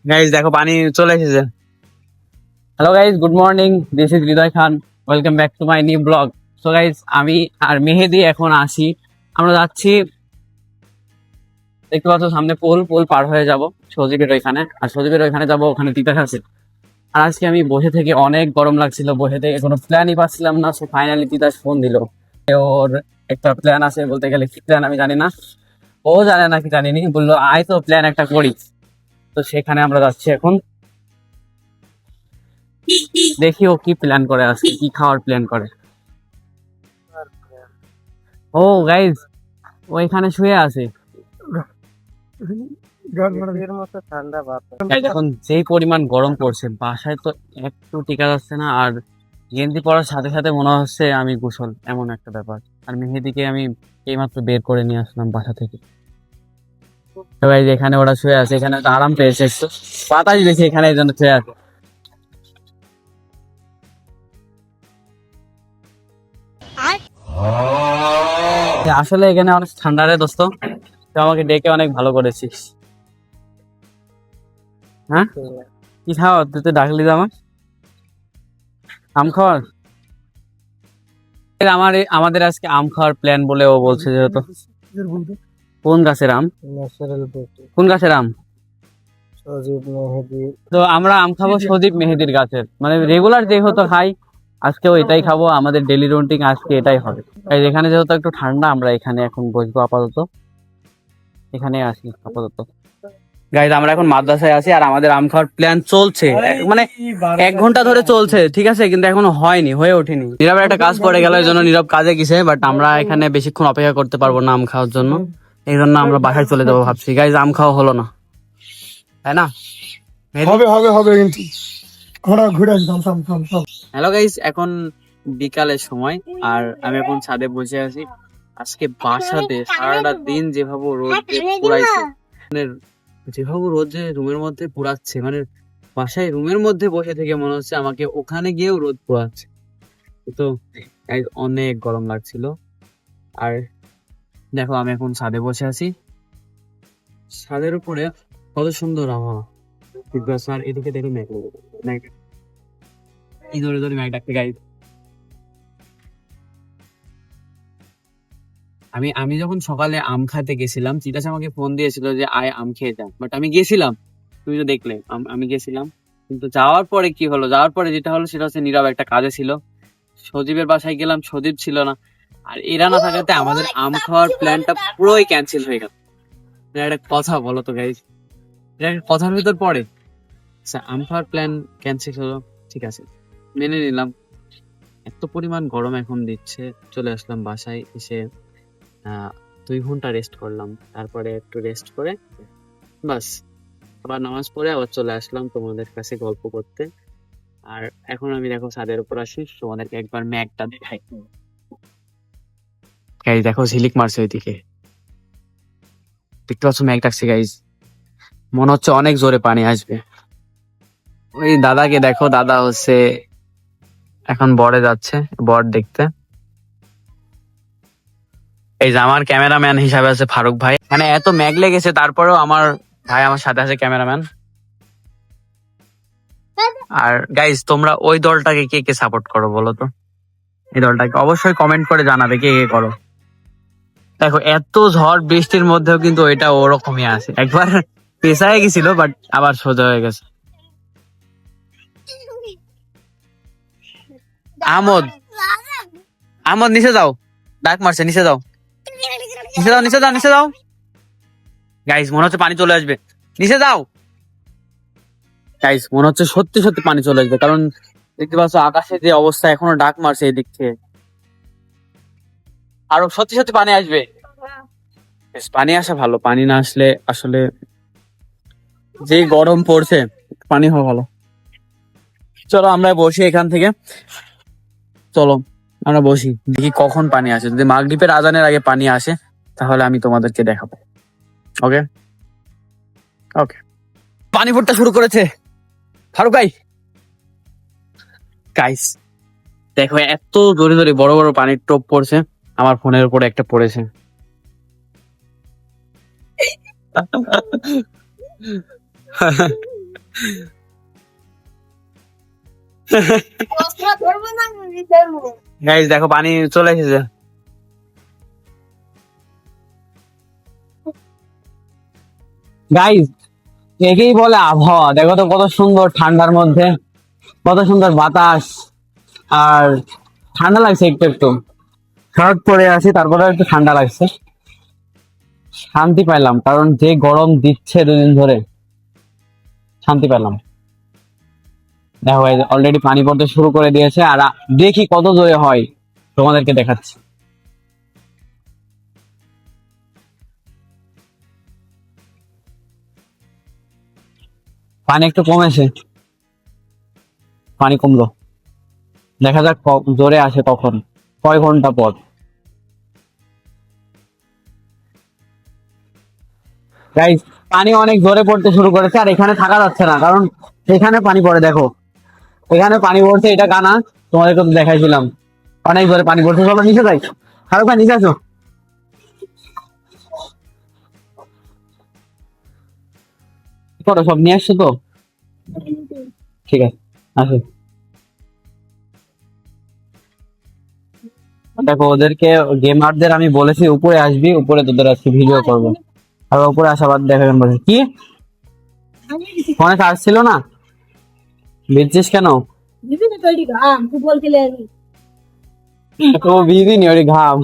Guys দেখো পানি চলে এসেছে। Hello guys, good morning, this is Hridoy Khan, welcome back to my new blog. So guys, আমি আর মেহেদি এখন আসি, আমরা যাচ্ছি, দেখতে পাচ্ছ সামনে পোল পার হয়ে যাব সজীবের ওইখানে, আর সজীবের ওইখানে যাবো, ওখানে তিতাস আছে। আর আজকে আমি বসে থেকে অনেক গরম লাগছিল, বসে থেকে কোনো প্ল্যানই পাচ্ছিলাম না। সো ফাইনালি তিতাস ফোন দিল, ওর একটা প্ল্যান আছে, বলতে গেলে কি প্ল্যান আমি জানি না, ও জানে না কি জানিনি, বললো আয় তো প্ল্যান একটা করি। তো সেখানে আমরা যাচ্ছি এখন, দেখি ও কি প্ল্যান করে, আজকে কি খাওয়ার প্ল্যান করে। ও গাইজ, ও এখানে শুয়ে আছে। এখন যেই পরিমাণ গরম পড়ছে, বাসায় তো একটু টিকা যাচ্ছে না, আর গেঞ্জি পরার সাথে সাথে মনে হচ্ছে আমি গোসল, এমন একটা ব্যাপার। আর মেহেদিকে আমি এইমাত্র বের করে নিয়ে আসলাম বাসা থেকে। তো গাইজ, এখানে ওরা শুয়ে আছে, এখানে তো আরাম পেয়েছে, একটু বাতাস বেশি এখানে, এই জন্য শুয়ে আছে। আসলে এখানে অনেক ঠান্ডা রে দোস্ত, তুই আমাকে ডেকে অনেক ভালো করেছিস। হ্যাঁ, কি খাওয়া তুই তো ডাকলি তো আমার, আম খাওয়ার। আমাদের আজকে আম খাওয়ার প্ল্যান বলে ও বলছে, যেহেতু কোন গাছের আম, কোন গাছের আম? তো আমরা আম খাবো সজীব মেহেদির গাছের, মানে রেগুলার যেহেতু খাই, আজকেও এটাই খাবো, আমাদের ডেলি রুটিন আজকে এটাই হবে। এখানে যেহেতু একটু ঠান্ডা, আমরা এখানে এখন বসবো আপাতত, এখানে আসি আপাতত। গাইজ, আমরা এখন মাদ্রাসায় আছি, আর আমাদের আম খাওয়ার প্ল্যান চলছে, মানে 1 ঘন্টা ধরে চলছে, ঠিক আছে, কিন্তু এখনো হয়ে ওঠেনি। নীরবের একটা কাজ পড়ে গেল, এই জন্য নীরব কাজে গেছে, বাট আমরা এখানে বেশিক্ষণ অপেক্ষা করতে পারবো না আম খাওয়ার জন্য, এই জন্য আমরা বাসায় চলে যাবো ভাবছি। গাইজ, আম খাওয়া হলো না, তাই না? হবে কিন্তু আমরা ঘুরে আসলাম। হ্যালো গাইজ, এখন বিকালের সময়, আর আমি এখন ছাদে বসে আছি। আজকে বাসাতে সারাটা দিন যেভাবে রোদ পুরাইছে, মানে যেভাবে রোদ যে রুমের মধ্যে পুরাচ্ছে, মানে বাসায় রুমের মধ্যে বসে থেকে মনে হচ্ছে আমাকে ওখানে গিয়েও রোদ পোয়াচ্ছে। তো guys, অনেক গরম লাগছিল। আর দেখো, আমি এখন ছাদে বসে আছি, ছাদের উপরে কত সুন্দর আবহাওয়া। আর এদিকে দেখো মেঘ এই ধরে ধরে মেঘ ডাকতে। গাইজ, আমি যখন সকালে আম খাইতে গেছিলাম, চিতাস আমাকে ফোন দিয়েছিল যে আয় আম খেয়ে যা, বাট আমি গেছিলাম, তুমি তো দেখলে আমি গেছিলাম, কিন্তু যাওয়ার পরে কি হলো, যাওয়ার পরে যেটা হলো সেটা হচ্ছে নীরব একটা কাজে ছিল, সজীবের বাসায় গেলাম, সজীব ছিল না, আর এরা না থাকাতে আমাদের আম খাওয়ার প্ল্যানটা পুরোই ক্যান্সেল হয়ে গেল। এটা একটা কথা বলো তো গাইজ, এটা একটা কথার ভিতর পড়ে। আচ্ছা, আম খাওয়ার প্ল্যান ক্যান্সেল হলো, ঠিক আছে, মেনে নিলাম। এত পরিমাণ গরম এখন দিচ্ছে, চলে আসলাম বাসায়, এসে 2 ঘন্টা রেস্ট করলাম, তারপরে একটু রেস্ট করে বাস আবার নামাজ পড়ে আবার চলে আসলাম তোমাদের কাছে গল্প করতে। আর এখন আমি দেখো ছাদের উপর আসি, তোমাদেরকে একবার ম্যাগটা দেখাই। গাইজ দেখো, ঝিলিক মারছে ওইদিকে, দেখতে পাচ্ছ ম্যাগ ডাকছে। গাইজ, মনে হচ্ছে অনেক জোরে পানি আসবে। ওই দাদাকে দেখো, দাদা হচ্ছে এখন বরে যাচ্ছে, বর দেখতে। এই যে আমার ক্যামেরাম্যান হিসাবে আছে ফারুক ভাই, মানে এত ম্যাগ লেগেছে, তারপরেও আমার ভাই আমার সাথে আছে ক্যামেরাম্যান। আর গাইজ, তোমরা ওই দলটাকে কে কে সাপোর্ট করো বলো তো, এই দলটাকে অবশ্যই কমেন্ট করে জানাবে কে কে করো। দেখো, এত ঝড় বৃষ্টির মধ্যেও কিন্তু এটা ওরকমই আছে, একবার পেছায় গেছিল বাট আবার সোজা হয়ে গেছে। আমোদ, আমোদ নিচে যাও, ডাক মারছে, নিচে যাও, নিচে যাও, নিচে যাও, নিচে যাও। গাইজ, মনে হচ্ছে পানি চলে আসবে, নিচে যাও। গাইজ, মনে হচ্ছে সত্যি সত্যি পানি চলে আসবে, কারণ দেখতে পাচ্ছ আকাশে যে অবস্থা, এখনো ডাক মারছে এই দিক থেকে, আরো সত্যি সত্যি পানি আসবে। বেশ, পানি আসা ভালো, পানি না আসলে আসলে যে গরম পড়ছে, পানি হওয়া ভালো। চলো আমরা বসি এখান থেকে, চলো আমরা বসি, দেখি কখন পানি আসে। যদি মাগরিবের আজানের আগে পানি আসে তাহলে আমি তোমাদেরকে দেখাবো। ওকে ওকে, পানি পড়তে শুরু করেছে ফারুক ভাই। গাইস দেখো, এত জোরে জোরে বড় বড় পানির টোপ পড়ছে, আমার ফোনের উপরে একটা পড়েছে। গাইস দেখো পানি চলে এসেছে। গাইস একেই বলে আবহাওয়া, দেখো তো কত সুন্দর ঠান্ডার মধ্যে, কত সুন্দর বাতাস, আর ঠান্ডা লাগছে একটু একটু। শার্ট পরে আছি তারপরে একটু ঠান্ডা লাগছে, শান্তি পাইলাম, কারণ যে গরম দিচ্ছে দুদিন ধরে, শান্তি পেলাম। দেখো অলরেডি পানি পড়তে শুরু করে দিয়েছে, আর দেখি কত জোরে হয়, তোমাদেরকে দেখাচ্ছি। পানি একটু কমেছে, পানি কমলো, দেখা যাক জোরে আসে কখন, কয় ঘন্টা পর। গাইস পানি অনেক জোরে পড়তে শুরু করেছে, আর এখানে থাকা যাচ্ছে না, কারণ এখানে পানি পড়ে, দেখো এখানে পানি পড়ছে, এটা কানা, তোমাদেরকে তো দেখাইছিলাম, অনেক জোরে পানি পড়ছে। চলো নিচে যাই, শাহরুখ ভাই নিচে আসো। কি করো, সব নিয়ে আসছো তো? ঠিক আছে, আসো। দেখো ওদেরকে, গেমারদের আমি বলেছি উপরে আসবি, উপরে তোদের আজকে ভিডিও করবো, আর উপরে আসা বাদ দেখা বলছে কি ফোনে চার্জ ছিল না, ভিজছিস কেন? ফুটবল খেলে আমি তো ভিজিনি, ওই ঘাম।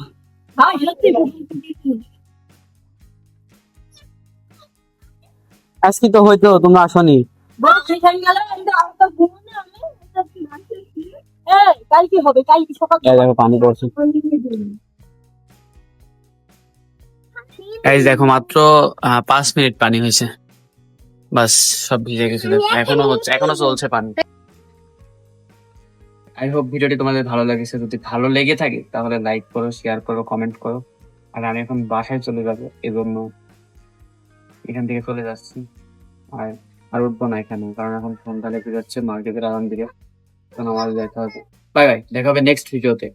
হ্যাঁ সত্যি আজকে তো হয়তো তোমরা আসনি। বাপ সেখানে গেল কিন্তু আমার তো ঘুমোনো আমি কালকে হবে, কালকে সকাল এই দেখো পানি পড়ছে। এই দেখো মাত্র 5 মিনিট পানি হয়েছে, বাস সব ভিজে গেছে। দেখো এখনো হচ্ছে, এখনো চলছে পানি। আই হোপ ভিডিওটি তোমাদের ভালো লেগেছে, যদি ভালো লেগে থাকে তাহলে লাইক করো, শেয়ার করো, কমেন্ট করো। আর আমি এখন বাসায় চলে যাবো, এজন্য এখান থেকে চলে যাচ্ছি। আর আর উঠবো না এখানে, কারণ এখন সন্ধ্যা লেগে যাচ্ছে, মার্কেটের আরাম দিকে, তখন আমার দেখা হবে। বাই বাই, দেখা হবে নেক্সট ভিডিওতে।